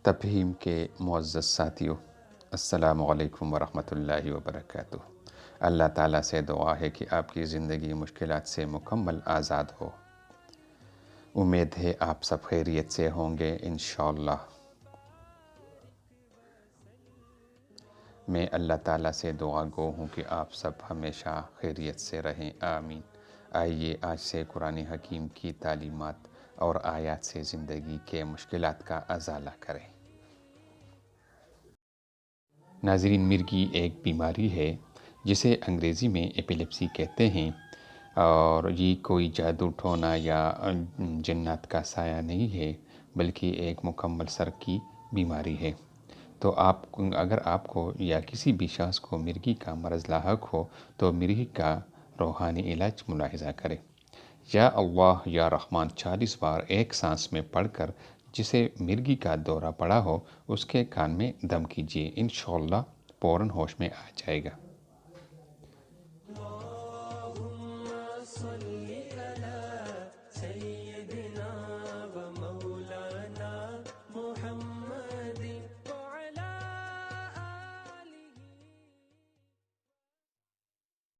تفہیم کے معزز ساتھیوں، السلام علیکم ورحمۃ اللہ وبرکاتہ۔ اللہ تعالیٰ سے دعا ہے کہ آپ کی زندگی مشکلات سے مکمل آزاد ہو۔ امید ہے آپ سب خیریت سے ہوں گے انشاءاللہ۔ میں اللہ تعالیٰ سے دعا گو ہوں کہ آپ سب ہمیشہ خیریت سے رہیں، آمین۔ آئیے آج سے قرآن حکیم کی تعلیمات اور آیات سے زندگی کے مشکلات کا ازالہ کریں۔ ناظرین، مرگی ایک بیماری ہے جسے انگریزی میں ایپیلیپسی کہتے ہیں، اور یہ کوئی جادو ٹونا یا جنات کا سایہ نہیں ہے، بلکہ ایک مکمل سر کی بیماری ہے۔ تو اگر آپ کو یا کسی بھی شخص کو مرگی کا مرض لاحق ہو تو مرگی کا روحانی علاج ملاحظہ کرے۔ یا اللہ یا رحمان 40 بار ایک سانس میں پڑھ کر جسے مرگی کا دورہ پڑا ہو اس کے کان میں دم کیجئے، انشاءاللہ فوراً ہوش میں آ جائے گا۔